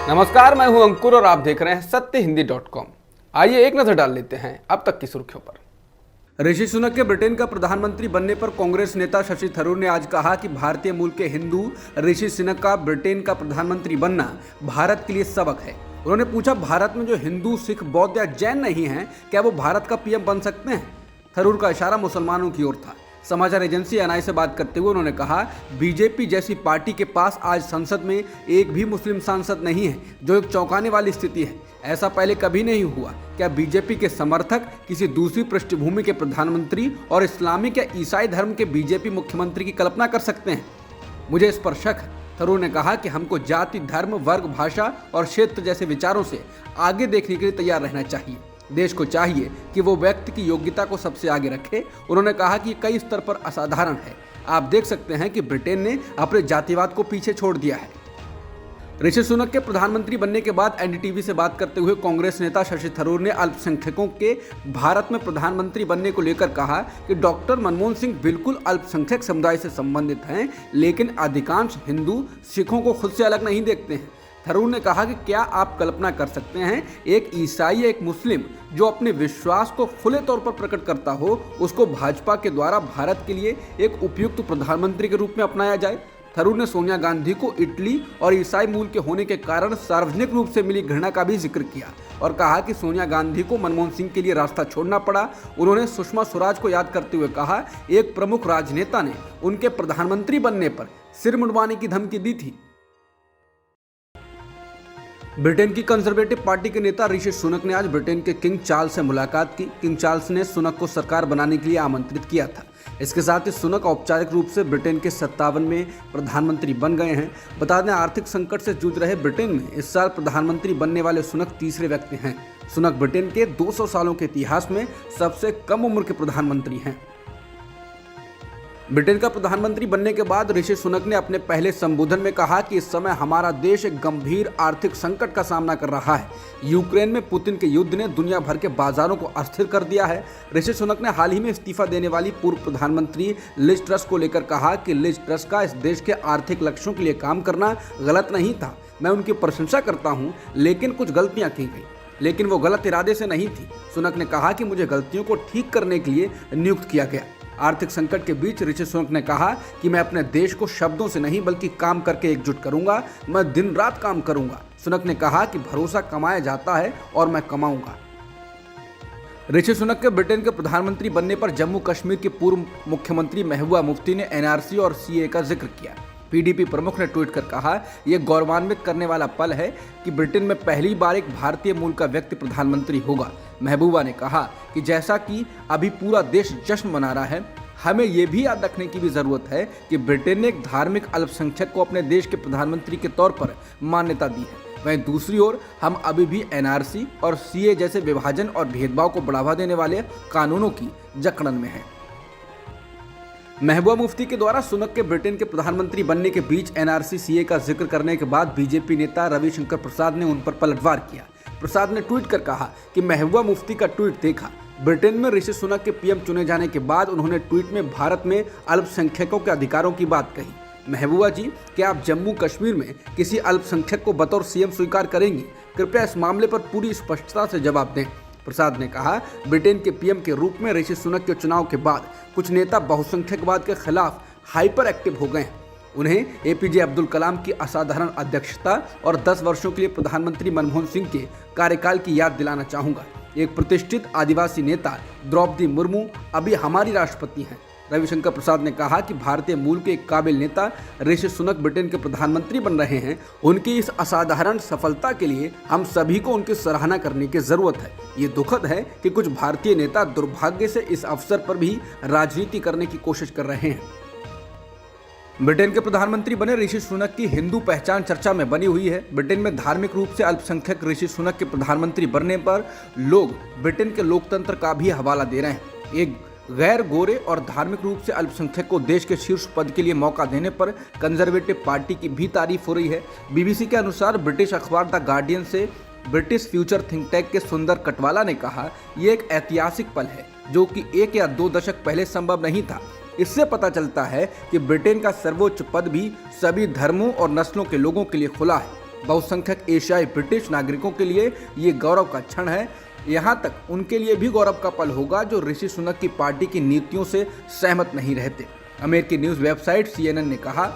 नमस्कार, मैं हूं अंकुर और आप देख रहे हैं सत्यहिंदी.com। आइए एक नजर डाल लेते हैं अब तक की सुर्खियों पर। ऋषि सुनक के ब्रिटेन का प्रधानमंत्री बनने पर कांग्रेस नेता शशि थरूर ने आज कहा कि भारतीय मूल के हिंदू ऋषि सुनक का ब्रिटेन का प्रधानमंत्री बनना भारत के लिए सबक है। उन्होंने पूछा, भारत में जो हिंदू, सिख, बौद्ध या जैन नहीं हैं, क्या वो भारत का पीएम बन सकते हैं? थरूर का इशारा मुसलमानों की ओर था। समाचार एजेंसी एनआई से बात करते हुए उन्होंने कहा, बीजेपी जैसी पार्टी के पास आज संसद में एक भी मुस्लिम सांसद नहीं है, जो एक चौंकाने वाली स्थिति है। ऐसा पहले कभी नहीं हुआ। क्या बीजेपी के समर्थक किसी दूसरी पृष्ठभूमि के प्रधानमंत्री और इस्लामिक या ईसाई धर्म के बीजेपी मुख्यमंत्री की कल्पना कर सकते हैं? मुझे इस पर शक है। थरूर ने कहा कि हमको जाति, धर्म, वर्ग, भाषा और क्षेत्र जैसे विचारों से आगे देखने के लिए तैयार रहना चाहिए। देश को चाहिए कि वो व्यक्ति की योग्यता को सबसे आगे रखे। उन्होंने कहा कि कई स्तर पर असाधारण है। आप देख सकते हैं कि ब्रिटेन ने अपने जातिवाद को पीछे छोड़ दिया है। ऋषि सुनक के प्रधानमंत्री बनने के बाद एनडीटीवी से बात करते हुए कांग्रेस नेता शशि थरूर ने अल्पसंख्यकों के भारत में प्रधानमंत्री बनने को लेकर कहा कि डॉक्टर मनमोहन सिंह बिल्कुल अल्पसंख्यक समुदाय से संबंधित हैं, लेकिन अधिकांश हिंदू सिखों को खुद से अलग नहीं देखते हैं। थरूर ने कहा कि क्या आप कल्पना कर सकते हैं, एक ईसाई या एक मुस्लिम जो अपने विश्वास को खुले तौर पर प्रकट करता हो, उसको भाजपा के द्वारा भारत के लिए एक उपयुक्त प्रधानमंत्री के रूप में अपनाया जाए? थरूर ने सोनिया गांधी को इटली और ईसाई मूल के होने के कारण सार्वजनिक रूप से मिली घृणा का भी जिक्र किया और कहा कि सोनिया गांधी को मनमोहन सिंह के लिए रास्ता छोड़ना पड़ा। उन्होंने सुषमा स्वराज को याद करते हुए कहा, एक प्रमुख राजनेता ने उनके प्रधानमंत्री बनने पर सिर मुंडवाने की धमकी दी थी। ब्रिटेन की कंजर्वेटिव पार्टी के नेता ऋषि सुनक ने आज ब्रिटेन के किंग चार्ल्स से मुलाकात की। किंग चार्ल्स ने सुनक को सरकार बनाने के लिए आमंत्रित किया था। इसके साथ ही सुनक औपचारिक रूप से ब्रिटेन के 57वें प्रधानमंत्री बन गए हैं। बता दें, आर्थिक संकट से जूझ रहे ब्रिटेन में इस साल प्रधानमंत्री बनने वाले सुनक तीसरे व्यक्ति हैं। सुनक ब्रिटेन के 200 सालों के इतिहास में सबसे कम उम्र के प्रधानमंत्री हैं। ब्रिटेन का प्रधानमंत्री बनने के बाद ऋषि सुनक ने अपने पहले संबोधन में कहा कि इस समय हमारा देश एक गंभीर आर्थिक संकट का सामना कर रहा है। यूक्रेन में पुतिन के युद्ध ने दुनिया भर के बाजारों को अस्थिर कर दिया है। ऋषि सुनक ने हाल ही में इस्तीफा देने वाली पूर्व प्रधानमंत्री लिज ट्रस को लेकर कहा कि लिज ट्रस का इस देश के आर्थिक लक्ष्यों के लिए काम करना गलत नहीं था। मैं उनकी प्रशंसा करता हूँ, लेकिन कुछ गलतियाँ की गई, लेकिन वो गलत इरादे से नहीं थी। सुनक ने कहा कि मुझे गलतियों को ठीक करने के लिए नियुक्त किया गया। आर्थिक संकट के बीच ऋषि सुनक ने कहा कि मैं अपने देश को शब्दों से नहीं बल्कि काम करके एकजुट करूंगा। मैं दिन रात काम करूंगा। सुनक ने कहा कि भरोसा कमाया जाता है और मैं कमाऊंगा। ऋषि सुनक के ब्रिटेन के प्रधानमंत्री बनने पर जम्मू कश्मीर के पूर्व मुख्यमंत्री महबूबा मुफ्ती ने एनआरसी और सीए का जिक्र किया। पीडीपी प्रमुख ने ट्वीट कर कहा, यह गौरवान्वित करने वाला पल है कि ब्रिटेन में पहली बार एक भारतीय मूल का व्यक्ति प्रधानमंत्री होगा। महबूबा ने कहा कि जैसा कि अभी पूरा देश जश्न मना रहा है, हमें यह भी याद रखने की भी जरूरत है कि ब्रिटेन ने एक धार्मिक अल्पसंख्यक को अपने देश के प्रधानमंत्री के तौर पर मान्यता दी है। वहीं दूसरी ओर हम अभी भी एनआरसी और सीए जैसे विभाजन और भेदभाव को बढ़ावा देने वाले कानूनों की जकड़न में हैं। महबूबा मुफ्ती के द्वारा सुनक के ब्रिटेन के प्रधानमंत्री बनने के बीच एनआरसी सीए का जिक्र करने के बाद बीजेपी नेता रविशंकर प्रसाद ने उन पर पलटवार किया। प्रसाद ने ट्वीट कर कहा कि महबूबा मुफ्ती का ट्वीट देखा। ब्रिटेन में ऋषि सुनक के पीएम चुने जाने के बाद उन्होंने ट्वीट में भारत में अल्पसंख्यकों के अधिकारों की बात कही। महबूबा जी, क्या आप जम्मू कश्मीर में किसी अल्पसंख्यक को बतौर सीएम स्वीकार करेंगी? कृपया इस मामले पर पूरी स्पष्टता से जवाब दें। प्रसाद ने कहा, ब्रिटेन के पीएम के रूप में ऋषि सुनक के चुनाव के बाद कुछ नेता बहुसंख्यकवाद के खिलाफ हाइपर एक्टिव हो गए हैं। उन्हें एपीजे अब्दुल कलाम की असाधारण अध्यक्षता और 10 वर्षों के लिए प्रधानमंत्री मनमोहन सिंह के कार्यकाल की याद दिलाना चाहूंगा। एक प्रतिष्ठित आदिवासी नेता द्रौपदी मुर्मू अभी हमारी राष्ट्रपति हैं। रविशंकर प्रसाद ने कहा कि भारतीय मूल के एक काबिल नेता ऋषि सुनक ब्रिटेन के प्रधानमंत्री बन रहे हैं। उनकी इस असाधारण सफलता के लिए हम सभी को उनकी सराहना करने की जरूरत है। ये दुखद है कि कुछ भारतीय नेता दुर्भाग्य से इस अवसर पर भी राजनीति करने की कोशिश कर रहे हैं। ब्रिटेन के प्रधानमंत्री बने ऋषि सुनक की हिंदू पहचान चर्चा में बनी हुई है। ब्रिटेन में धार्मिक रूप से अल्पसंख्यक ऋषि सुनक के प्रधानमंत्री बनने पर लोग ब्रिटेन के लोकतंत्र का भी हवाला दे रहे हैं। एक गैर गोरे और धार्मिक रूप से अल्पसंख्यक को देश के शीर्ष पद के लिए मौका देने पर कंजर्वेटिव पार्टी की भी तारीफ हो रही है। बीबीसी के अनुसार ब्रिटिश अखबार द गार्डियन से ब्रिटिश फ्यूचर थिंक टैंक के सुंदर कटवाला ने कहा, यह एक ऐतिहासिक पल है जो कि 1 या 2 दशक पहले संभव नहीं था। इससे पता चलता है कि ब्रिटेन का सर्वोच्च पद भी सभी धर्मों और नस्लों के लोगों के लिए खुला है। बहुसंख्यक एशियाई ब्रिटिश नागरिकों के लिए ये गौरव का क्षण है। यहाँ तक उनके लिए भी गौरव का पल होगा जो ऋषि सुनक की पार्टी की नीतियों से सहमत नहीं रहते। अमेरिकी न्यूज़ वेबसाइट CNN ने कहा,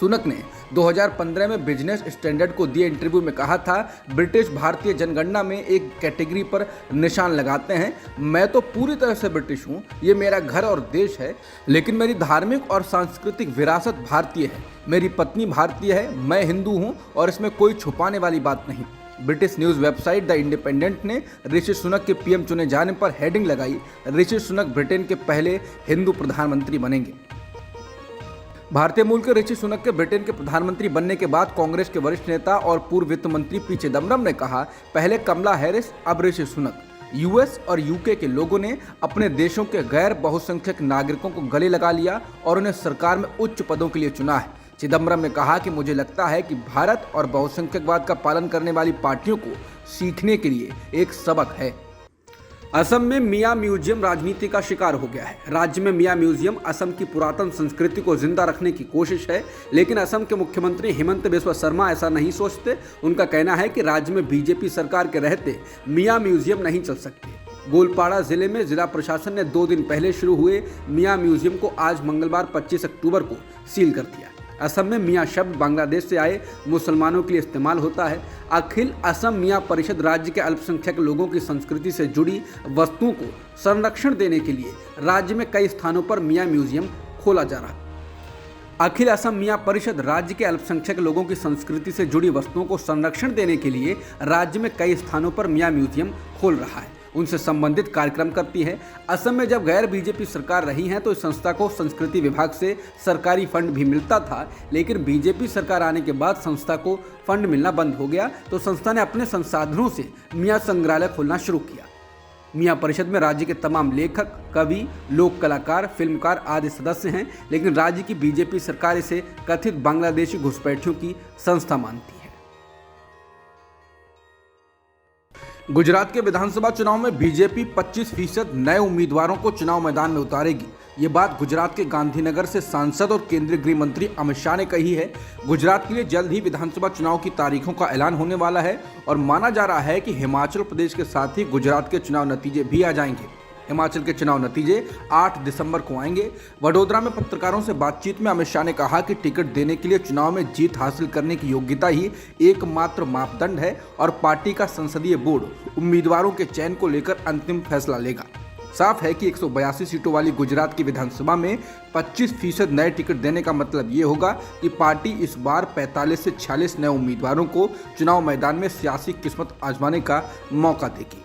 सुनक ने 2015 में बिजनेस स्टैंडर्ड को दिए इंटरव्यू में कहा था, ब्रिटिश भारतीय जनगणना में एक कैटेगरी पर निशान लगाते हैं। मैं तो पूरी तरह से ब्रिटिश हूँ, ये मेरा घर और देश है, लेकिन मेरी धार्मिक और सांस्कृतिक विरासत भारतीय है। मेरी पत्नी भारतीय है, मैं हिंदू हूँ और इसमें कोई छुपाने वाली बात नहीं। British news website the independent ने ऋषि सुनक के PM चुने जाने पर हेडिंग लगाई, ऋषि सुनक ब्रिटेन के पहले हिंदू प्रधानमंत्री बनेंगे। भारतीय मूल के ऋषि सुनक के ब्रिटेन के प्रधानमंत्री बनने के बाद कांग्रेस के वरिष्ठ नेता और पूर्व वित्त मंत्री पी चिदम्बरम ने कहा, पहले कमला हैरिस, अब ऋषि सुनक। US और UK के लोगों ने अपने देशों के गैर बहुसंख्यक नागरिकों को गले लगा लिया और उन्हें सरकार में उच्च पदों के लिए चुना है। चिदम्बरम ने कहा कि मुझे लगता है कि भारत और बहुसंख्यकवाद का पालन करने वाली पार्टियों को सीखने के लिए एक सबक है। असम में मियां म्यूजियम राजनीति का शिकार हो गया है। राज्य में मियां म्यूजियम असम की पुरातन संस्कृति को जिंदा रखने की कोशिश है, लेकिन असम के मुख्यमंत्री हिमंत बिस्वा शर्मा ऐसा नहीं सोचते। उनका कहना है कि राज्य में BJP सरकार के रहते मियां म्यूजियम नहीं चल सकते। गोलपाड़ा जिले में जिला प्रशासन ने 2 दिन पहले शुरू हुए मियां म्यूजियम को आज मंगलवार 25 अक्टूबर को सील कर दिया। असम में मियां शब्द बांग्लादेश से आए मुसलमानों के लिए इस्तेमाल होता है। अखिल असम मियां परिषद राज्य के अल्पसंख्यक लोगों की संस्कृति से जुड़ी वस्तुओं को संरक्षण देने के लिए राज्य में कई स्थानों पर मियां म्यूजियम खोला जा रहा है। अखिल असम मियां परिषद राज्य के अल्पसंख्यक लोगों की संस्कृति से जुड़ी वस्तुओं को संरक्षण देने के लिए राज्य में कई स्थानों पर मियां म्यूजियम खोल रहा है, उनसे संबंधित कार्यक्रम करती है। असम में जब गैर BJP सरकार रही है तो इस संस्था को संस्कृति विभाग से सरकारी फंड भी मिलता था, लेकिन BJP सरकार आने के बाद संस्था को फंड मिलना बंद हो गया तो संस्था ने अपने संसाधनों से मियां संग्रहालय खोलना शुरू किया। मियां परिषद में राज्य के तमाम लेखक, कवि, लोक कलाकार, फिल्मकार आदि सदस्य हैं, लेकिन राज्य की BJP सरकार इसे कथित बांग्लादेशी घुसपैठियों की संस्था मानती है। गुजरात के विधानसभा चुनाव में BJP 25% नए उम्मीदवारों को चुनाव मैदान में उतारेगी। ये बात गुजरात के गांधीनगर से सांसद और केंद्रीय गृह मंत्री अमित शाह ने कही है। गुजरात के लिए जल्द ही विधानसभा चुनाव की तारीखों का ऐलान होने वाला है और माना जा रहा है कि हिमाचल प्रदेश के साथ ही गुजरात के चुनाव नतीजे भी आ जाएंगे। हिमाचल के चुनाव नतीजे 8 दिसंबर को आएंगे। वडोदरा में पत्रकारों से बातचीत में अमित शाह ने कहा कि टिकट देने के लिए चुनाव में जीत हासिल करने की योग्यता ही एकमात्र मापदंड है और पार्टी का संसदीय बोर्ड उम्मीदवारों के चयन को लेकर अंतिम फैसला लेगा। साफ है कि 182 सीटों वाली गुजरात की विधानसभा में 25% नए टिकट देने का मतलब ये होगा कि पार्टी इस बार 45 से 46 नए उम्मीदवारों को चुनाव मैदान में सियासी किस्मत आजमाने का मौका देगी।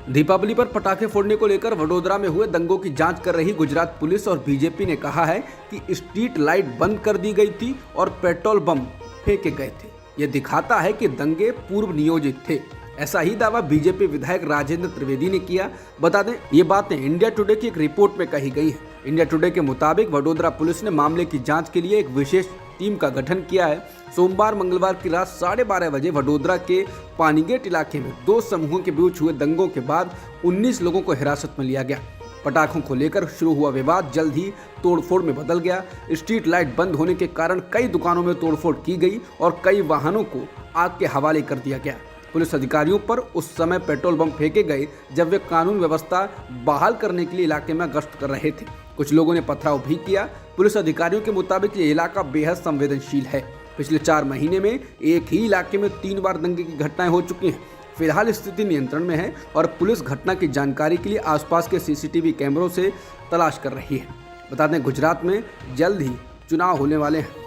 दीपावली पर पटाखे फोड़ने को लेकर वडोदरा में हुए दंगों की जांच कर रही गुजरात पुलिस और BJP ने कहा है कि स्ट्रीट लाइट बंद कर दी गई थी और पेट्रोल बम फेंके गए थे। यह दिखाता है कि दंगे पूर्व नियोजित थे। ऐसा ही दावा BJP विधायक राजेंद्र त्रिवेदी ने किया। बता दें, ये बातें इंडिया टुडे की एक रिपोर्ट में कही गई है। इंडिया टुडे के मुताबिक वडोदरा पुलिस ने मामले की जांच के लिए एक विशेष टीम का गठन किया है। सोमवार मंगलवार की रात 12:30 बजे वडोदरा के पानीगेट इलाके में 2 समूहों के बीच हुए दंगों के बाद 19 लोगों को हिरासत में लिया गया। पटाखों को लेकर शुरू हुआ विवाद जल्द ही तोड़फोड़ में बदल गया। स्ट्रीट लाइट बंद होने के कारण कई दुकानों में तोड़फोड़ की गई और कई वाहनों को आग के हवाले कर दिया गया। पुलिस अधिकारियों पर उस समय पेट्रोल बम फेंके गए जब वे कानून व्यवस्था बहाल करने के लिए इलाके में गश्त कर रहे थे। कुछ लोगों ने पथराव भी किया। पुलिस अधिकारियों के मुताबिक ये इलाका बेहद संवेदनशील है। पिछले 4 महीने में एक ही इलाके में 3 बार दंगे की घटनाएं हो चुकी हैं। फिलहाल स्थिति नियंत्रण में है और पुलिस घटना की जानकारी के लिए आसपास के CCTV कैमरों से तलाश कर रही है। बता दें, गुजरात में जल्द ही चुनाव होने वाले हैं।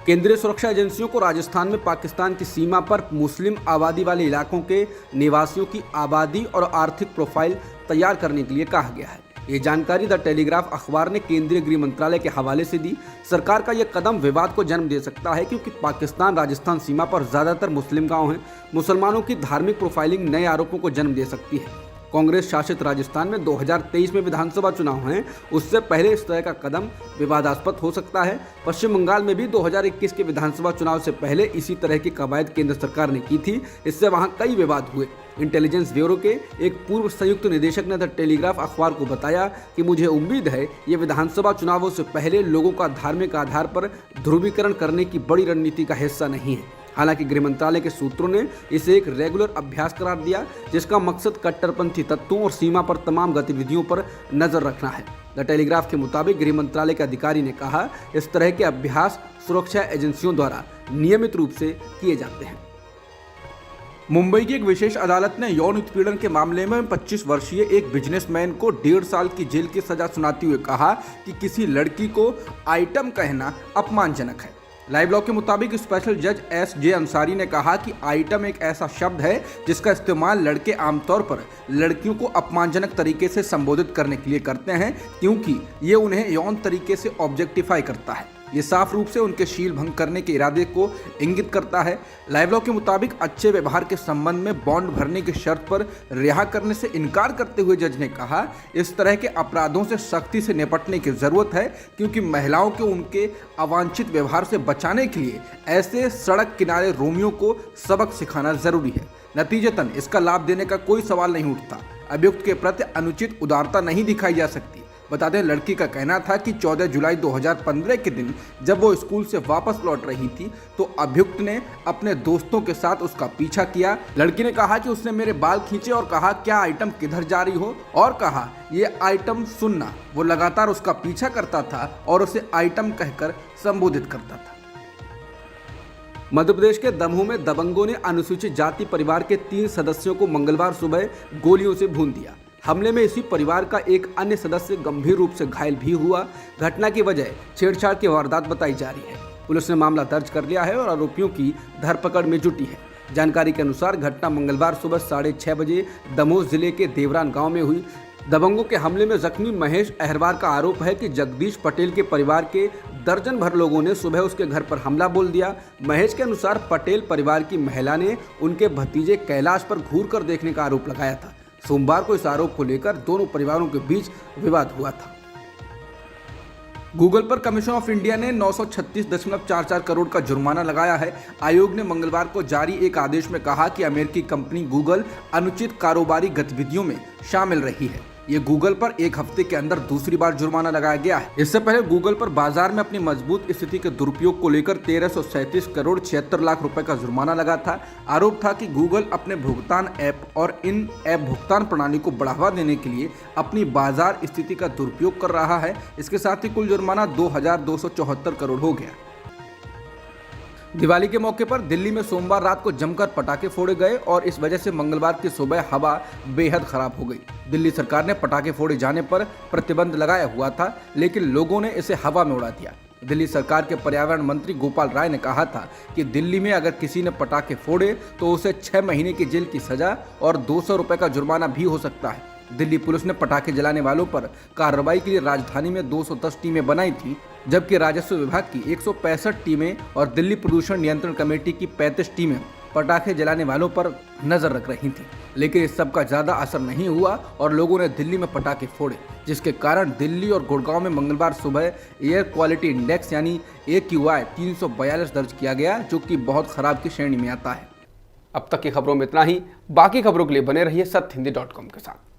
केंद्रीय सुरक्षा एजेंसियों को राजस्थान में पाकिस्तान की सीमा पर मुस्लिम आबादी वाले इलाकों के निवासियों की आबादी और आर्थिक प्रोफाइल तैयार करने के लिए कहा गया है। ये जानकारी द टेलीग्राफ अखबार ने केंद्रीय गृह मंत्रालय के हवाले से दी। सरकार का यह कदम विवाद को जन्म दे सकता है क्योंकि पाकिस्तान राजस्थान सीमा पर ज़्यादातर मुस्लिम गांव हैं। मुसलमानों की धार्मिक प्रोफाइलिंग नए आरोपों को जन्म दे सकती है। कांग्रेस शासित राजस्थान में 2023 में विधानसभा चुनाव हैं, उससे पहले इस तरह का कदम विवादास्पद हो सकता है। पश्चिम बंगाल में भी 2021 के विधानसभा चुनाव से पहले इसी तरह की कवायद केंद्र सरकार ने की थी, इससे वहां कई विवाद हुए। इंटेलिजेंस ब्यूरो के एक पूर्व संयुक्त निदेशक ने द टेलीग्राफ अखबार को बताया कि मुझे उम्मीद है ये विधानसभा चुनावों से पहले लोगों का धार्मिक आधार पर ध्रुवीकरण करने की बड़ी रणनीति का हिस्सा नहीं है। हालांकि गृह मंत्रालय के सूत्रों ने इसे एक रेगुलर अभ्यास करार दिया, जिसका मकसद कट्टरपंथी तत्वों और सीमा पर तमाम गतिविधियों पर नजर रखना है। द टेलीग्राफ के मुताबिक गृह मंत्रालय के अधिकारी ने कहा, इस तरह के अभ्यास सुरक्षा एजेंसियों द्वारा नियमित रूप से किए जाते हैं। मुंबई की एक विशेष अदालत ने यौन उत्पीड़न के मामले में 25 वर्षीय एक बिजनेसमैन को 1.5 साल की जेल की सजा सुनाते हुए कहा कि किसी लड़की को आइटम कहना अपमानजनक है। लाइव लॉ के मुताबिक स्पेशल जज S.J. अंसारी ने कहा कि आइटम एक ऐसा शब्द है जिसका इस्तेमाल लड़के आमतौर पर लड़कियों को अपमानजनक तरीके से संबोधित करने के लिए करते हैं, क्योंकि ये उन्हें यौन तरीके से ऑब्जेक्टिफाई करता है। ये साफ रूप से उनके शील भंग करने के इरादे को इंगित करता है। लाइव लॉ के मुताबिक अच्छे व्यवहार के संबंध में बॉन्ड भरने की शर्त पर रिहा करने से इनकार करते हुए जज ने कहा, इस तरह के अपराधों से सख्ती से निपटने की जरूरत है, क्योंकि महिलाओं को उनके अवांछित व्यवहार से बचाने के लिए ऐसे सड़क किनारे रोमियों को सबक सिखाना जरूरी है। नतीजतन इसका लाभ देने का कोई सवाल नहीं उठता। अभियुक्त के प्रति अनुचित उदारता नहीं दिखाई जा सकती। बता दें, लड़की का कहना था कि 14 जुलाई 2015 के दिन जब वो स्कूल से वापस लौट रही थी तो अभियुक्त ने अपने दोस्तों के साथ उसका पीछा किया। लड़की ने कहा कि उसने मेरे बाल खींचे और कहा, क्या आइटम किधर जा रही हो, और कहा ये आइटम सुनना। वो लगातार उसका पीछा करता था और उसे आइटम कहकर संबोधित करता था। मध्य प्रदेश के दमोह में दबंगों ने अनुसूचित जाति परिवार के 3 सदस्यों को मंगलवार सुबह गोलियों से भून दिया। हमले में इसी परिवार का एक अन्य सदस्य गंभीर रूप से घायल भी हुआ। घटना की वजह छेड़छाड़ की वारदात बताई जा रही है। पुलिस ने मामला दर्ज कर लिया है और आरोपियों की धरपकड़ में जुटी है। जानकारी के अनुसार घटना मंगलवार सुबह 6:30 बजे दमोह जिले के देवरान गांव में हुई। दबंगों के हमले में जख्मी महेश अहरवार का आरोप है कि जगदीश पटेल के परिवार के दर्जन भर लोगों ने सुबह उसके घर पर हमला बोल दिया। महेश के अनुसार पटेल परिवार की महिला ने उनके भतीजे कैलाश पर घूर कर देखने का आरोप लगाया था। सोमवार को इस आरोप को लेकर दोनों परिवारों के बीच विवाद हुआ था। गूगल पर कमीशन ऑफ इंडिया ने 936.44 करोड़ का जुर्माना लगाया है। आयोग ने मंगलवार को जारी एक आदेश में कहा कि अमेरिकी कंपनी गूगल अनुचित कारोबारी गतिविधियों में शामिल रही है। ये गूगल पर एक हफ्ते के अंदर दूसरी बार जुर्माना लगाया गया है। इससे पहले गूगल पर बाजार में अपनी मजबूत स्थिति के दुरुपयोग को लेकर 1337 करोड़ 76 लाख रुपए का जुर्माना लगा था। आरोप था कि गूगल अपने भुगतान ऐप और इन ऐप भुगतान प्रणाली को बढ़ावा देने के लिए अपनी बाजार स्थिति का दुरुपयोग कर रहा है। इसके साथ ही कुल जुर्माना 2274 करोड़ हो गया। दिवाली के मौके पर दिल्ली में सोमवार रात को जमकर पटाखे फोड़े गए और इस वजह से मंगलवार की सुबह हवा बेहद खराब हो गई। दिल्ली सरकार ने पटाखे फोड़े जाने पर प्रतिबंध लगाया हुआ था, लेकिन लोगों ने इसे हवा में उड़ा दिया। दिल्ली सरकार के पर्यावरण मंत्री गोपाल राय ने कहा था कि दिल्ली में अगर किसी ने पटाखे फोड़े तो उसे 6 महीने की जेल की सजा और 200 रुपए का जुर्माना भी हो सकता है। दिल्ली पुलिस ने पटाखे जलाने वालों पर कार्रवाई के लिए राजधानी में 210 टीमें बनाई थी, जबकि राजस्व विभाग की 165 टीमें और दिल्ली प्रदूषण नियंत्रण कमेटी की 35 टीमें पटाखे जलाने वालों पर नजर रख रही थी। लेकिन इस सब का ज्यादा असर नहीं हुआ और लोगों ने दिल्ली में पटाखे फोड़े, जिसके कारण दिल्ली और गुड़गांव में मंगलवार सुबह एयर क्वालिटी इंडेक्स यानी AQI 342 दर्ज किया गया, जो कि बहुत खराब की श्रेणी में आता है। अब तक की खबरों में इतना ही। बाकी खबरों के लिए बने रहिए सत्यहिंदी.com के साथ।